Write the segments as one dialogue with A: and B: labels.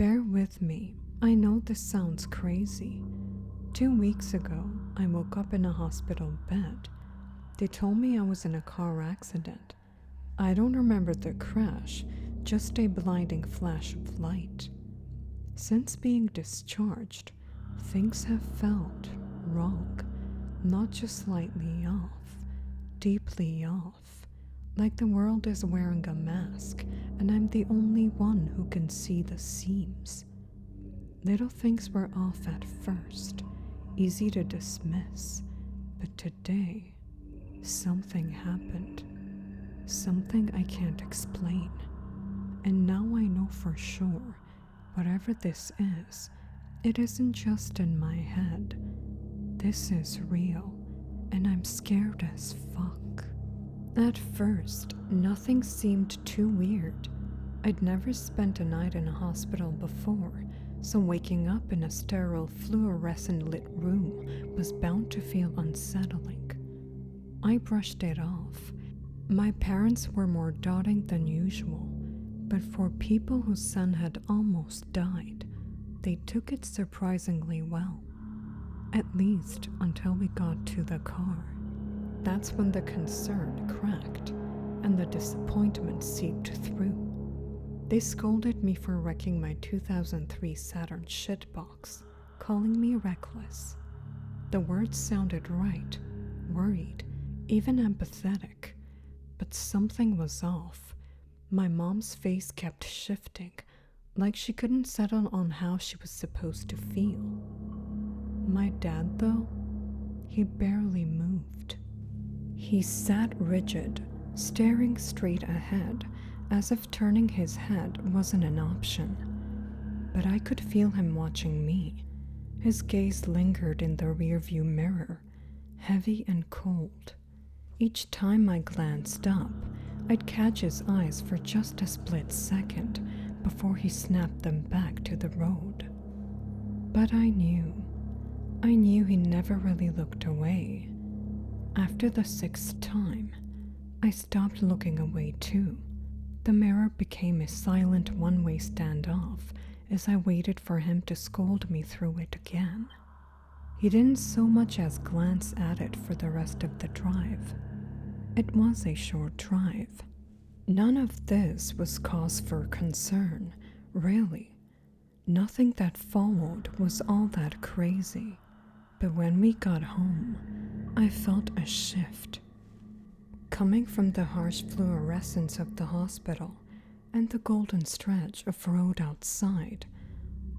A: Bear with me. I know this sounds crazy. 2 weeks ago, I woke up in a hospital bed. They told me I was in a car accident. I don't remember the crash, just a blinding flash of light. Since being discharged, things have felt wrong, not just slightly off, deeply off, like the world is wearing a mask and I'm the only one who can see the seams. Little things were off at first, easy to dismiss, but today, something happened. Something I can't explain. And now I know for sure, whatever this is, it isn't just in my head. This is real, and I'm scared as fuck. At first, nothing seemed too weird. I'd never spent a night in a hospital before, so waking up in a sterile fluorescent lit room was bound to feel unsettling. I brushed it off. My parents were more doting than usual, but for people whose son had almost died, they took it surprisingly well. At least until we got to the car. That's when the concern cracked and the disappointment seeped through. They scolded me for wrecking my 2003 Saturn shitbox, calling me reckless. The words sounded right, worried, even empathetic, but something was off. My mom's face kept shifting, like she couldn't settle on how she was supposed to feel. My dad, though, he barely moved. He sat rigid, staring straight ahead, as if turning his head wasn't an option. But I could feel him watching me. His gaze lingered in the rearview mirror, heavy and cold. Each time I glanced up, I'd catch his eyes for just a split second before he snapped them back to the road. But I knew he never really looked away. After the 6th time, I stopped looking away too. The mirror became a silent one-way standoff as I waited for him to scold me through it again. He didn't so much as glance at it for the rest of the drive. It was a short drive. None of this was cause for concern, really. Nothing that followed was all that crazy. But when we got home, I felt a shift. Coming from the harsh fluorescence of the hospital and the golden stretch of road outside,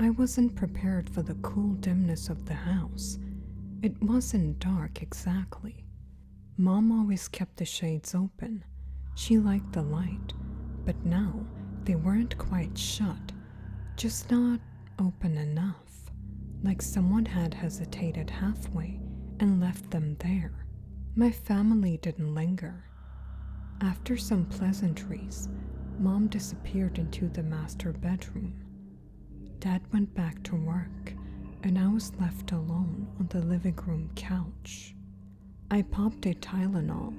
A: I wasn't prepared for the cool dimness of the house. It wasn't dark exactly. Mom always kept the shades open. She liked the light, but now they weren't quite shut, just not open enough, like someone had hesitated halfway and left them there. My family didn't linger. After some pleasantries, Mom disappeared into the master bedroom. Dad went back to work, and I was left alone on the living room couch. I popped a Tylenol,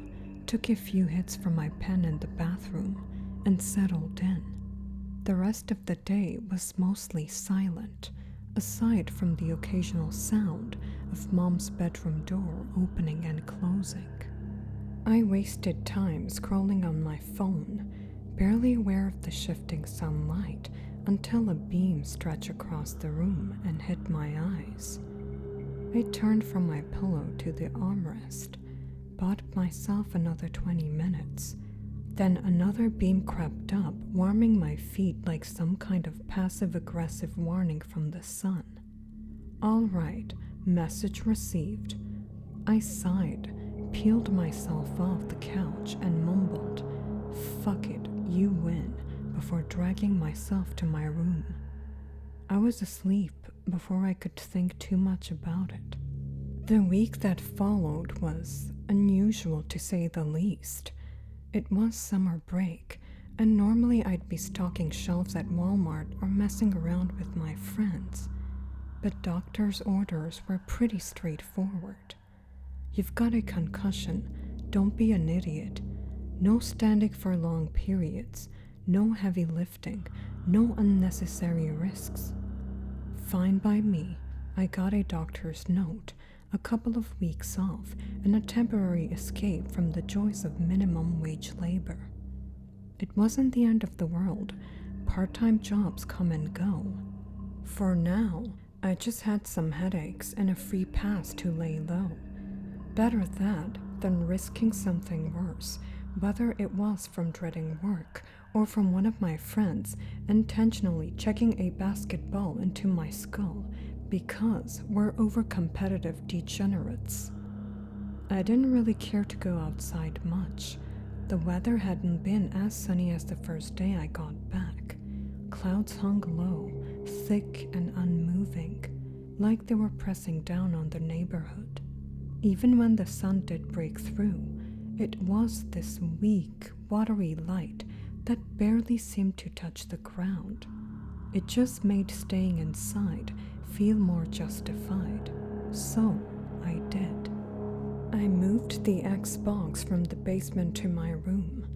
A: took a few hits from my pen in the bathroom, and settled in. The rest of the day was mostly silent, aside from the occasional sound of Mom's bedroom door opening and closing. I wasted time scrolling on my phone, barely aware of the shifting sunlight, until a beam stretched across the room and hit my eyes. I turned from my pillow to the armrest, bought myself another 20 minutes. Then another beam crept up, warming my feet like some kind of passive-aggressive warning from the sun. All right, message received. I sighed, peeled myself off the couch, and mumbled, "Fuck it, you win," before dragging myself to my room. I was asleep before I could think too much about it. The week that followed was unusual to say the least. It was summer break, and normally I'd be stocking shelves at Walmart or messing around with my friends. But doctor's orders were pretty straightforward. You've got a concussion, don't be an idiot. No standing for long periods, no heavy lifting, No unnecessary risks. Fine by me. I got a doctor's note, a couple of weeks off, and a temporary escape from the joys of minimum wage labor. It wasn't the end of the world. Part-time jobs come and go. For now, I just had some headaches and a free pass to lay low. Better that than risking something worse, whether it was from dreading work or from one of my friends intentionally checking a basketball into my skull because we're over-competitive degenerates. I didn't really care to go outside much. The weather hadn't been as sunny as the first day I got back. Clouds hung low, thick and unmoving, like they were pressing down on the neighborhood. Even when the sun did break through, it was this weak, watery light that barely seemed to touch the ground. It just made staying inside feel more justified. So I did. I moved the Xbox from the basement to my room.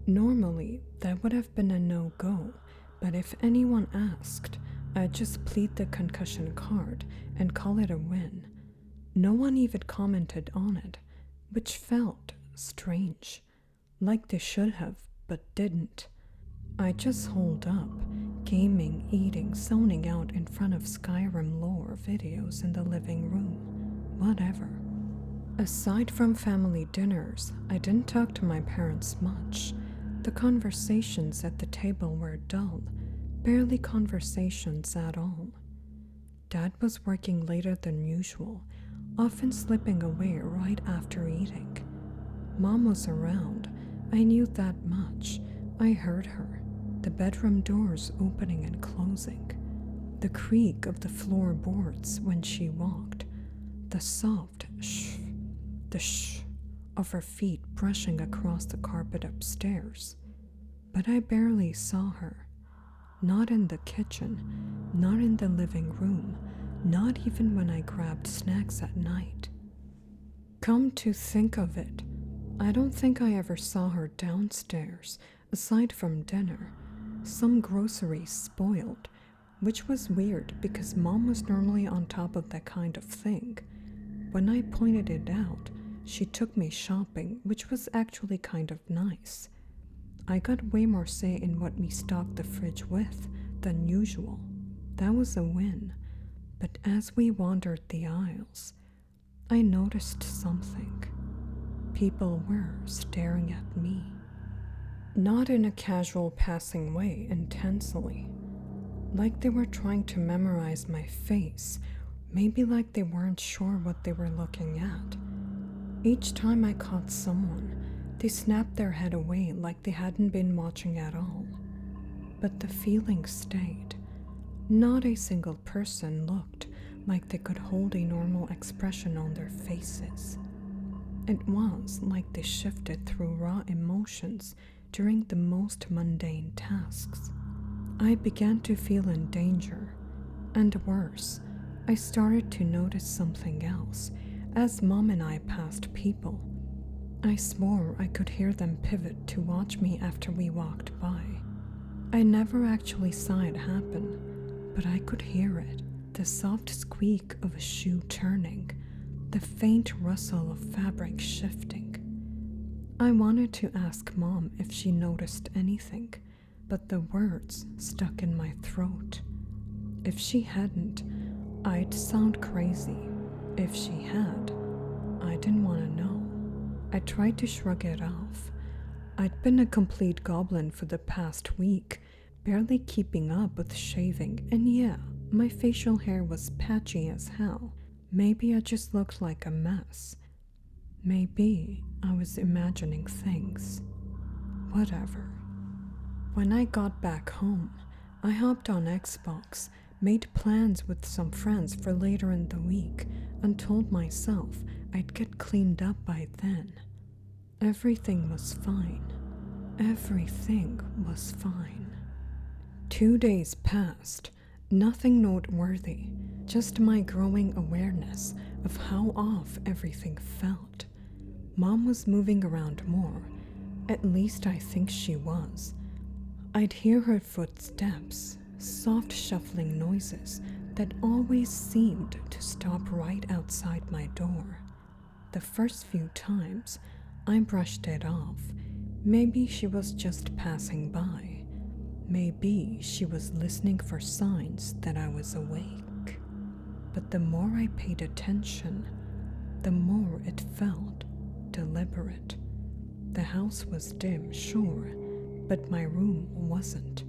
A: Normally, that would have been a no-go, but if anyone asked, I'd just plead the concussion card and call it a win. No one even commented on it, which felt strange, like they should have, but didn't. I just holed up, gaming, eating, zoning out in front of Skyrim lore videos in the living room. Whatever. Aside from family dinners, I didn't talk to my parents much. The conversations at the table were dull, barely conversations at all. Dad was working later than usual, often slipping away right after eating. Mom was around. I knew that much. I heard her, the bedroom doors opening and closing, the creak of the floorboards when she walked, the soft shh, the shh of her feet brushing across the carpet upstairs. But I barely saw her. Not in the kitchen, not in the living room, not even when I grabbed snacks at night. Come to think of it, I don't think I ever saw her downstairs, aside from dinner. Some groceries spoiled, which was weird because Mom was normally on top of that kind of thing. When I pointed it out, she took me shopping, which was actually kind of nice. I got way more say in what we stocked the fridge with than usual. That was a win. But as we wandered the aisles, I noticed something. People were staring at me. Not in a casual passing way, intensely. Like they were trying to memorize my face, maybe like they weren't sure what they were looking at. Each time I caught someone, they snapped their head away like they hadn't been watching at all. But the feeling stayed. Not a single person looked like they could hold a normal expression on their faces. It was like they shifted through raw emotions during the most mundane tasks. I began to feel in danger, and worse, I started to notice something else as Mom and I passed people. I swore I could hear them pivot to watch me after we walked by. I never actually saw it happen, but I could hear it, the soft squeak of a shoe turning, the faint rustle of fabric shifting. I wanted to ask Mom if she noticed anything, but the words stuck in my throat. If she hadn't, I'd sound crazy. If she had, I didn't want to know. I tried to shrug it off. I'd been a complete goblin for the past week, barely keeping up with shaving, and yeah, my facial hair was patchy as hell. Maybe I just looked like a mess. Maybe I was imagining things. Whatever. When I got back home, I hopped on Xbox, made plans with some friends for later in the week, and told myself I'd get cleaned up by then. Everything was fine. Everything was fine. 2 days passed, nothing noteworthy, just my growing awareness of how off everything felt. Mom was moving around more, at least I think she was. I'd hear her footsteps, soft shuffling noises that always seemed to stop right outside my door. The first few times, I brushed it off. Maybe she was just passing by. Maybe she was listening for signs that I was awake. But the more I paid attention, the more it felt deliberate. The house was dim, sure, but my room wasn't.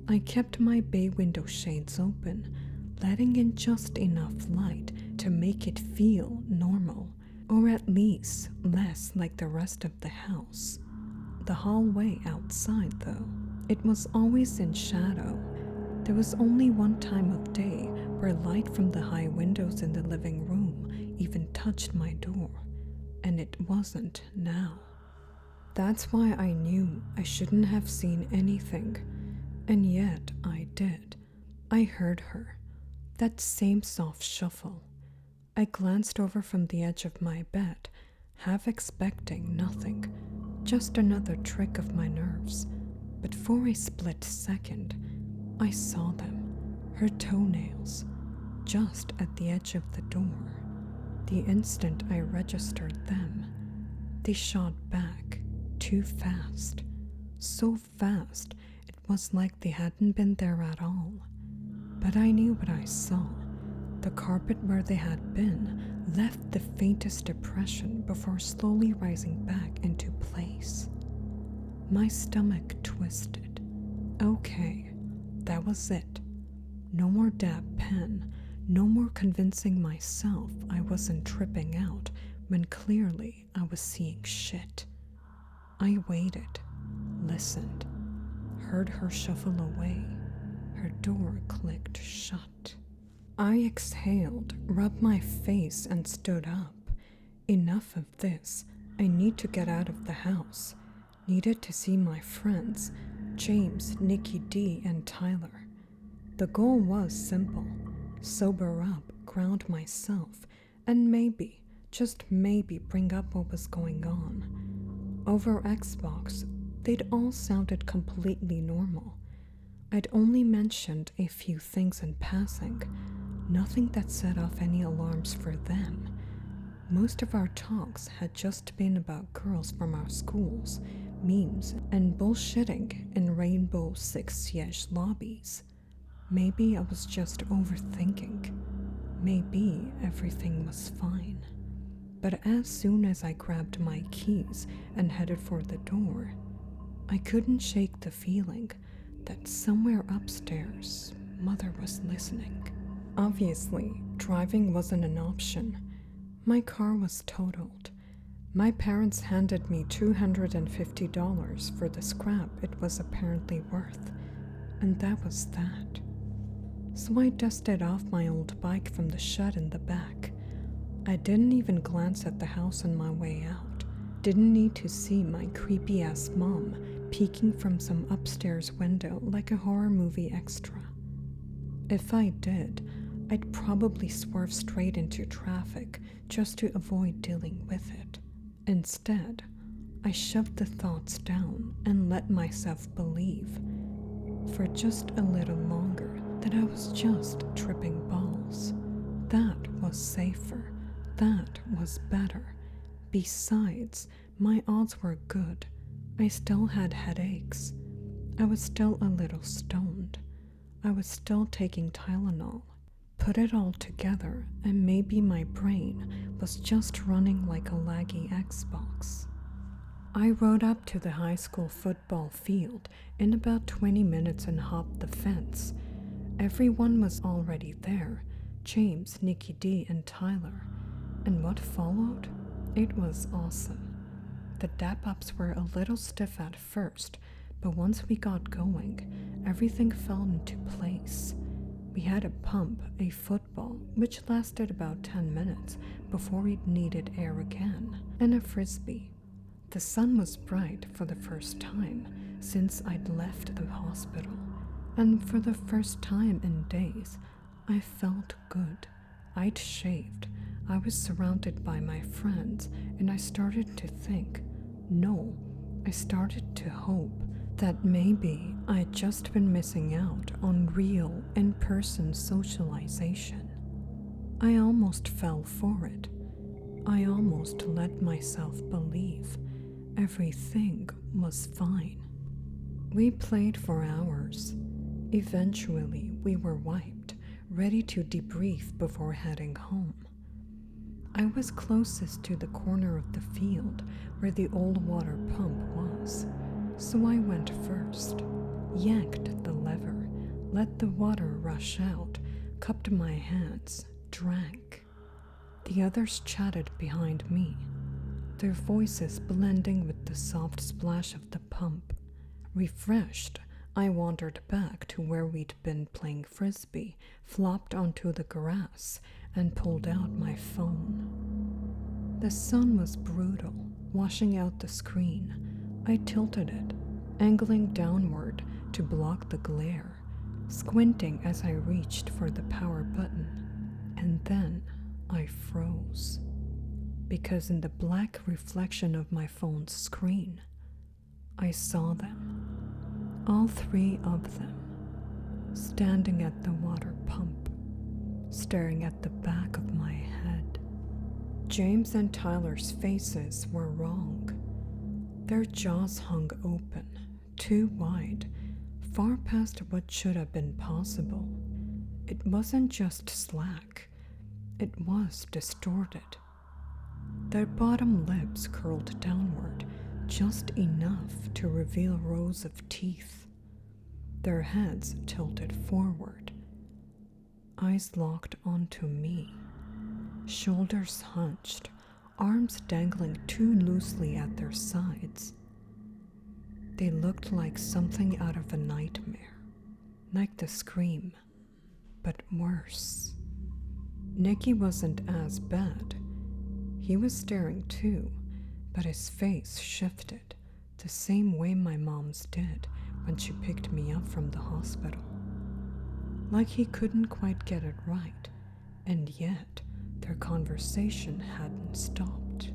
A: I kept my bay window shades open, letting in just enough light to make it feel normal, or at least less like the rest of the house. The hallway outside, though, it was always in shadow. There was only one time of day where light from the high windows in the living room even touched my door, and it wasn't now. That's why I knew I shouldn't have seen anything, and yet I did. I heard her, that same soft shuffle. I glanced over from the edge of my bed, half expecting nothing, just another trick of my nerves. But for a split second, I saw them, her toenails, just at the edge of the door. The instant I registered them, they shot back, too fast. So fast, it was like they hadn't been there at all. But I knew what I saw. The carpet where they had been left the faintest depression before slowly rising back into place. My stomach twisted. Okay, that was it. No more dab pen, no more convincing myself I wasn't tripping out when clearly I was seeing shit. I waited, listened, heard her shuffle away. Her door clicked shut. I exhaled, rubbed my face, and stood up. Enough of this. I need to get out of the house. Needed to see my friends, James, Nikki D, and Tyler. The goal was simple. Sober up, ground myself, and maybe, just maybe, bring up what was going on. Over Xbox, they'd all sounded completely normal. I'd only mentioned a few things in passing, nothing that set off any alarms for them. Most of our talks had just been about girls from our schools, memes, and bullshitting in Rainbow Six Siege lobbies. Maybe I was just overthinking. Maybe everything was fine. But as soon as I grabbed my keys and headed for the door, I couldn't shake the feeling that somewhere upstairs, Mother was listening. Obviously, driving wasn't an option. My car was totaled. My parents handed me $250 for the scrap it was apparently worth, and that was that. So I dusted off my old bike from the shed in the back. I didn't even glance at the house on my way out. Didn't need to see my creepy-ass mom peeking from some upstairs window like a horror movie extra. If I did, I'd probably swerve straight into traffic just to avoid dealing with it. Instead, I shoved the thoughts down and let myself believe, for just a little longer, that I was just tripping balls. That was safer. That was better. Besides, my odds were good. I still had headaches. I was still a little stoned. I was still taking Tylenol. Put it all together, and maybe my brain was just running like a laggy Xbox. I rode up to the high school football field in about 20 minutes and hopped the fence. Everyone was already there, James, Nikki D, and Tyler. And what followed? It was awesome. The dap-ups were a little stiff at first, but once we got going, everything fell into place. We had a pump, a football, which lasted about 10 minutes before it needed air again, and a frisbee. The sun was bright for the first time since I'd left the hospital, and for the first time in days, I felt good. I'd shaved. I was surrounded by my friends, and I started to think. No, I started to hope that maybe I'd just been missing out on real in-person socialization. I almost fell for it. I almost let myself believe everything was fine. We played for hours. Eventually, we were wiped, ready to debrief before heading home. I was closest to the corner of the field where the old water pump was, so I went first, yanked the lever, let the water rush out, cupped my hands, drank. The others chatted behind me, their voices blending with the soft splash of the pump. Refreshed, I wandered back to where we'd been playing frisbee, flopped onto the grass, and pulled out my phone. The sun was brutal, washing out the screen. I tilted it, angling downward to block the glare, squinting as I reached for the power button. And then I froze, because in the black reflection of my phone's screen, I saw them, all three of them, standing at the water pump, staring at the back of my head. James and Tyler's faces were wrong. Their jaws hung open, too wide, far past what should have been possible. It wasn't just slack, it was distorted. Their bottom lips curled downward, just enough to reveal rows of teeth. Their heads tilted forward, eyes locked onto me, shoulders hunched, arms dangling too loosely at their sides. They looked like something out of a nightmare, like The Scream, but worse. Nicky wasn't as bad. He was staring too, but his face shifted, the same way my mom's did when she picked me up from the hospital. Like he couldn't quite get it right, and yet their conversation hadn't stopped.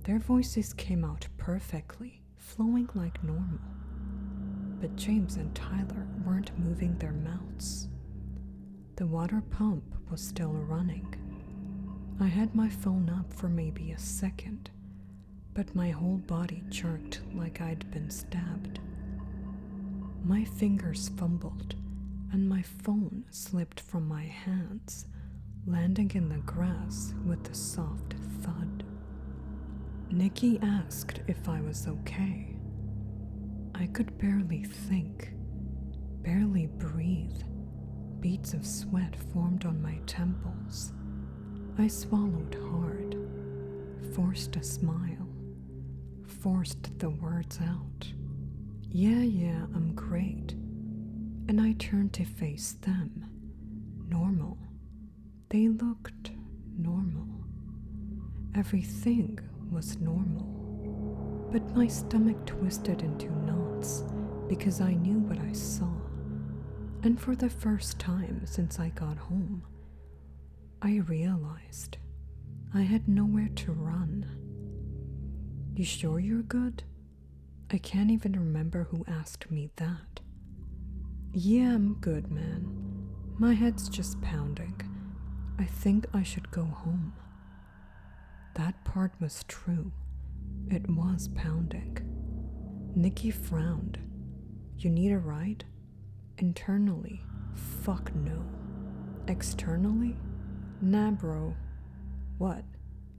A: Their voices came out perfectly, flowing like normal. But James and Tyler weren't moving their mouths. The water pump was still running. I had my phone up for maybe a second, but my whole body jerked like I'd been stabbed. My fingers fumbled, and my phone slipped from my hands, landing in the grass with a soft thud. Nicky asked if I was okay. I could barely think, barely breathe. Beads of sweat formed on my temples. I swallowed hard, forced a smile, forced the words out. Yeah, I'm great. And I turned to face them. Normal. They looked normal. Everything was normal. But my stomach twisted into knots because I knew what I saw. And for the first time since I got home, I realized I had nowhere to run. You sure you're good? I can't even remember who asked me that. Yeah, I'm good, man. My head's just pounding. I think I should go home. That part was true. It was pounding. Nicky frowned. You need a ride? Internally, fuck no. Externally? Nah, bro. What?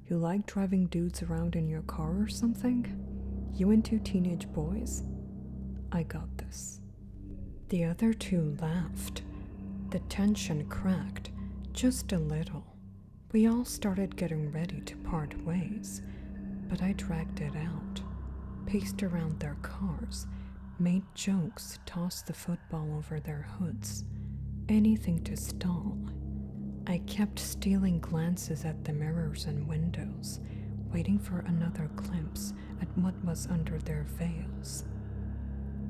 A: You like driving dudes around in your car or something? You into teenage boys? I got this. The other two laughed. The tension cracked, just a little. We all started getting ready to part ways, but I dragged it out, paced around their cars, made jokes, tossed the football over their hoods, anything to stall. I kept stealing glances at the mirrors and windows, waiting for another glimpse at what was under their veils.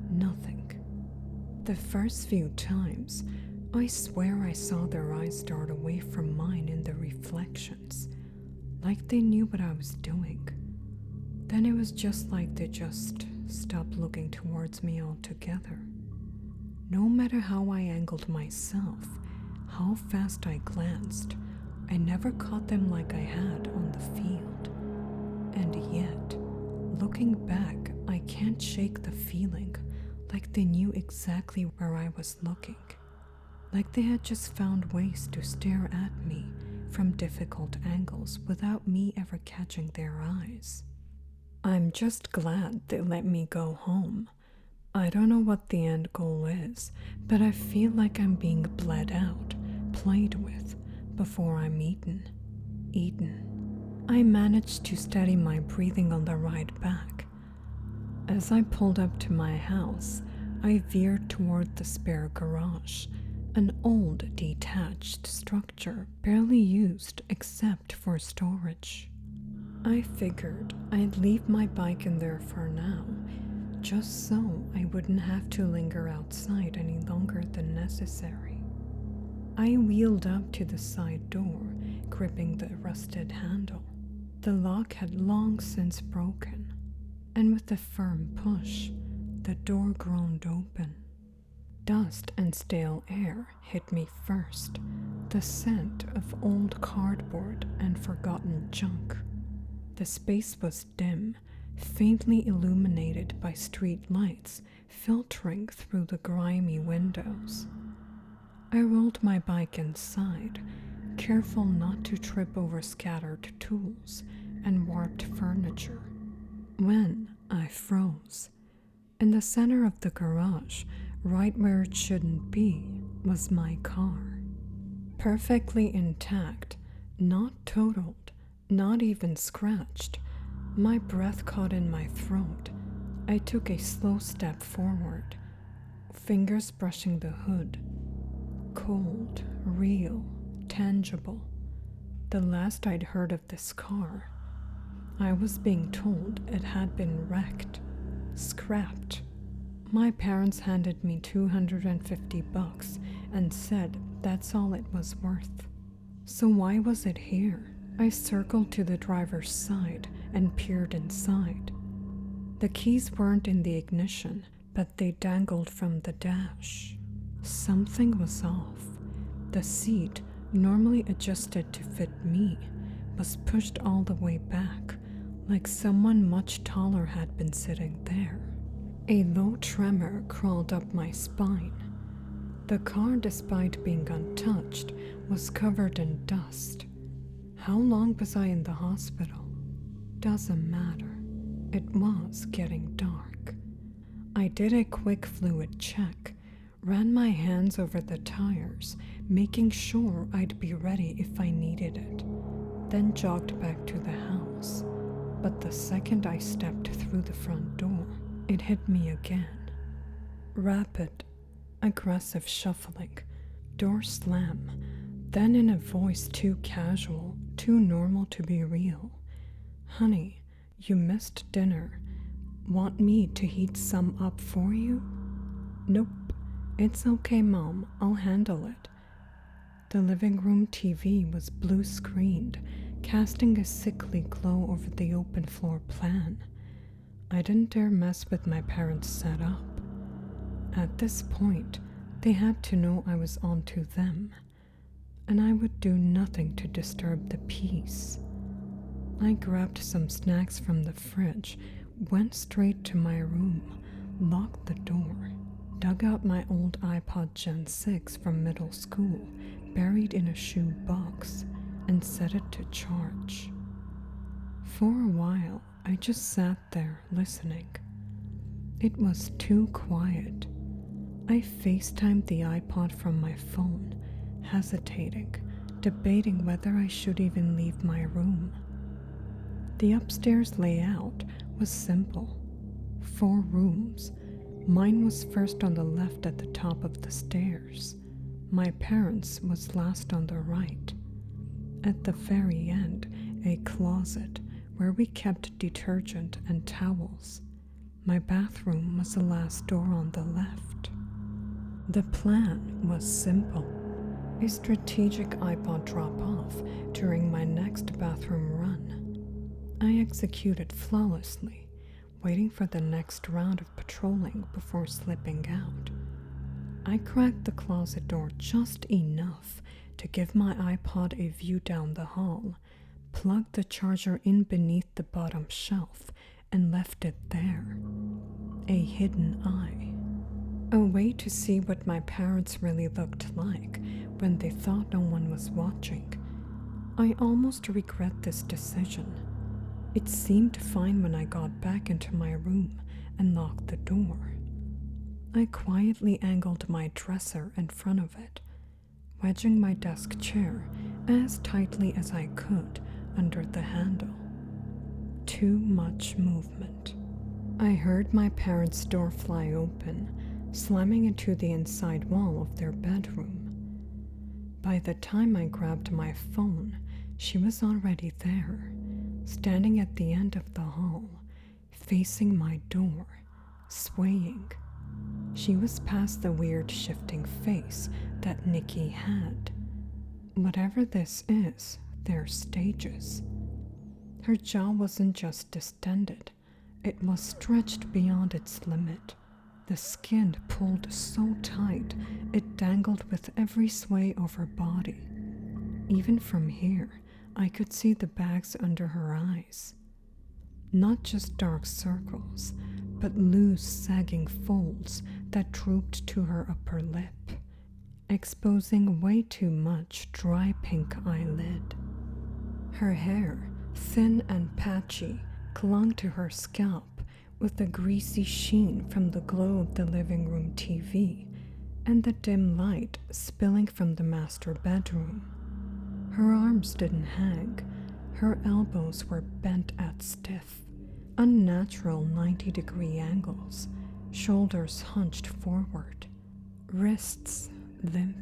A: Nothing. The first few times, I swear I saw their eyes dart away from mine in the reflections, like they knew what I was doing. Then it was just like they just stopped looking towards me altogether. No matter how I angled myself, how fast I glanced, I never caught them like I had on the field. And yet, looking back, I can't shake the feeling like they knew exactly where I was looking. Like they had just found ways to stare at me from difficult angles without me ever catching their eyes. I'm just glad they let me go home. I don't know what the end goal is, but I feel like I'm being bled out, played with, before I'm eaten. I managed to steady my breathing on the ride back. As I pulled up to my house, I veered toward the spare garage, an old detached structure barely used except for storage. I figured I'd leave my bike in there for now, just so I wouldn't have to linger outside any longer than necessary. I wheeled up to the side door, gripping the rusted handle. The lock had long since broken, and with a firm push, the door groaned open. Dust and stale air hit me first, the scent of old cardboard and forgotten junk. The space was dim, faintly illuminated by street lights filtering through the grimy windows. I rolled my bike inside, careful not to trip over scattered tools and warped furniture, when I froze. In the center of the garage, right where it shouldn't be, was my car. Perfectly intact, not totaled, not even scratched. My breath caught in my throat. I took a slow step forward, fingers brushing the hood. Cold, real, tangible. The last I'd heard of this car, I was being told it had been wrecked, scrapped. My parents handed me $250 and said that's all it was worth. So why was it here? I circled to the driver's side and peered inside. The keys weren't in the ignition, but they dangled from the dash. Something was off. The seat, normally adjusted to fit me, was pushed all the way back, like someone much taller had been sitting there. A low tremor crawled up my spine. The car, despite being untouched, was covered in dust. How long was I in the hospital? Doesn't matter. It was getting dark. I did a quick fluid check, ran my hands over the tires, making sure I'd be ready if I needed it, then jogged back to the house. But the second I stepped through the front door, it hit me again. Rapid, aggressive shuffling, door slam, then in a voice too casual, too normal to be real. Honey, you missed dinner. Want me to heat some up for you? Nope, it's okay, Mom, I'll handle it. The living room TV was blue screened, casting a sickly glow over the open floor plan. I didn't dare mess with my parents' setup. At this point, they had to know I was onto them, and I would do nothing to disturb the peace. I grabbed some snacks from the fridge, went straight to my room, locked the door, dug out my old iPod Gen 6 from middle school, buried in a shoe box, and set it to charge. For a while, I just sat there listening. It was too quiet. I FaceTimed the iPod from my phone, hesitating, debating whether I should even leave my room. The upstairs layout was simple. 4 rooms. Mine was first on the left at the top of the stairs. My parents' was last on the right. At the very end, a closet where we kept detergent and towels. My bathroom was the last door on the left. The plan was simple. A strategic iPod drop-off during my next bathroom run. I executed flawlessly, waiting for the next round of patrolling before slipping out. I cracked the closet door just enough to give my iPod a view down the hall, plugged the charger in beneath the bottom shelf, and left it there. A hidden eye. A way to see what my parents really looked like when they thought no one was watching. I almost regret this decision. It seemed fine when I got back into my room and locked the door. I quietly angled my dresser in front of it, wedging my desk chair as tightly as I could under the handle. Too much movement. I heard my parents' door fly open, slamming into the inside wall of their bedroom. By the time I grabbed my phone, she was already there, standing at the end of the hall, facing my door, swaying. She was past the weird shifting face that Nikki had. Whatever this is, they're stages. Her jaw wasn't just distended, it was stretched beyond its limit. The skin pulled so tight it dangled with every sway of her body. Even from here, I could see the bags under her eyes. Not just dark circles, but loose, sagging folds that drooped to her upper lip, exposing way too much dry pink eyelid. Her hair, thin and patchy, clung to her scalp with a greasy sheen from the glow of the living room TV and the dim light spilling from the master bedroom. Her arms didn't hang. Her elbows were bent at stiff, unnatural 90-degree angles, shoulders hunched forward, wrists limp,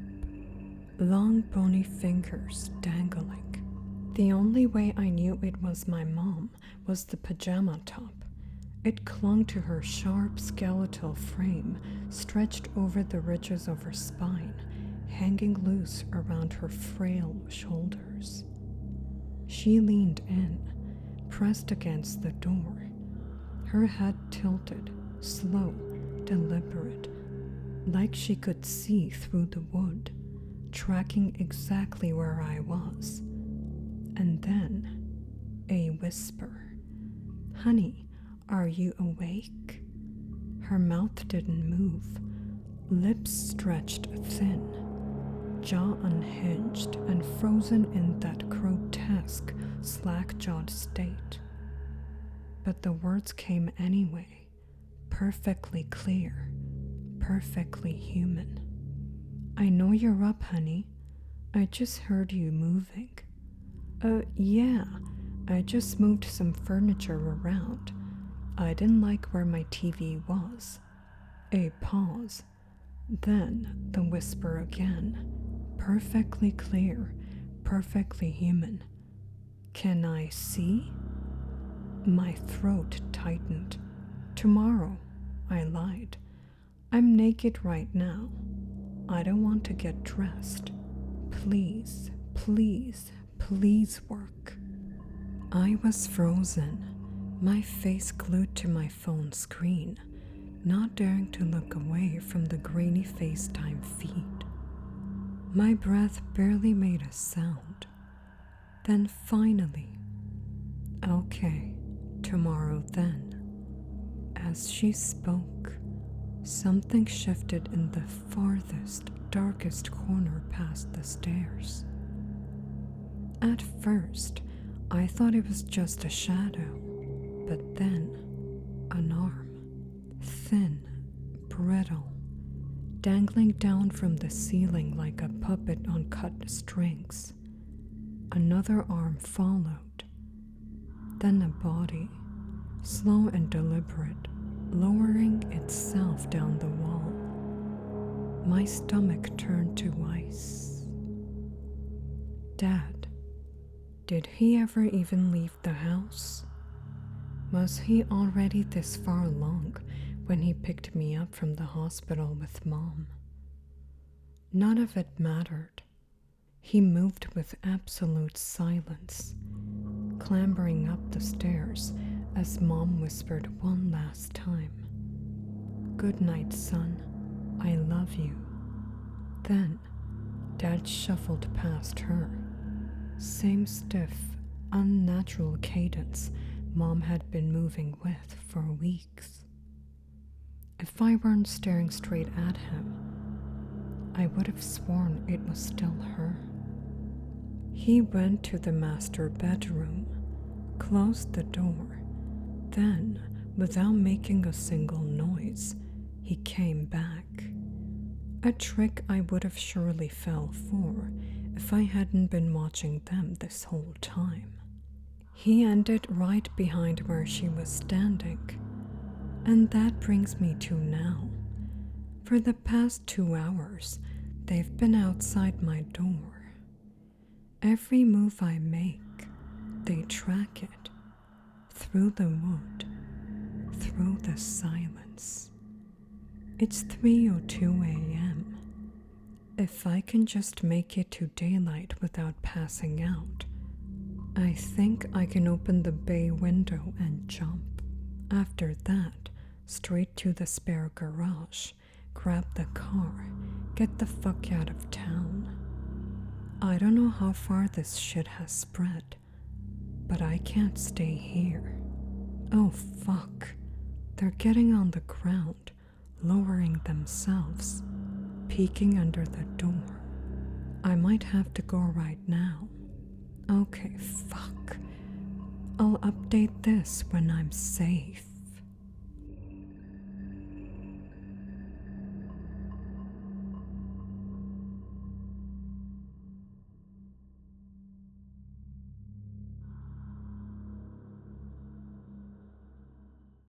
A: long bony fingers dangling. The only way I knew it was my mom was the pajama top. It clung to her sharp skeletal frame, stretched over the ridges of her spine, hanging loose around her frail shoulders. She leaned in, pressed against the door, her head tilted, slow, deliberate, like she could see through the wood, tracking exactly where I was. And then, a whisper. "Honey, are you awake?" Her mouth didn't move, lips stretched thin, jaw unhinged and frozen in that grotesque, slack-jawed state. But the words came anyway, perfectly clear, perfectly human. "I know you're up, honey. I just heard you moving." Yeah, I just moved some furniture around. I didn't like where my TV was." A pause. Then the whisper again, perfectly clear, perfectly human. "Can I see?" My throat tightened. "Tomorrow," I lied. "I'm naked right now. I don't want to get dressed. Please, please, please work." I was frozen, my face glued to my phone screen, not daring to look away from the grainy FaceTime feed. My breath barely made a sound. Then finally, "Okay, tomorrow then." As she spoke, something shifted in the farthest, darkest corner past the stairs. At first, I thought it was just a shadow, but then an arm, thin, brittle, dangling down from the ceiling like a puppet on cut strings. Another arm followed, then a body, slow and deliberate, lowering itself down the wall. My stomach turned to ice. Dad. Did he ever even leave the house? Was he already this far along when he picked me up from the hospital with Mom? None of it mattered. He moved with absolute silence, clambering up the stairs as Mom whispered one last time, "Good night, son. I love you." Then Dad shuffled past her. Same stiff, unnatural cadence Mom had been moving with for weeks. If I weren't staring straight at him, I would have sworn it was still her. He went to the master bedroom, closed the door, then, without making a single noise, he came back. A trick I would have surely fell for if I hadn't been watching them this whole time. He ended right behind where she was standing. And that brings me to now. For the past 2 hours, they've been outside my door. Every move I make, they track it. Through the wood, through the silence. It's 3:02 a.m. If I can just make it to daylight without passing out, I think I can open the bay window and jump. After that, straight to the spare garage, grab the car, get the fuck out of town. I don't know how far this shit has spread, but I can't stay here. Oh fuck, they're getting on the ground, lowering themselves, peeking under the door. I might have to go right now. Okay, fuck. I'll update this when I'm safe.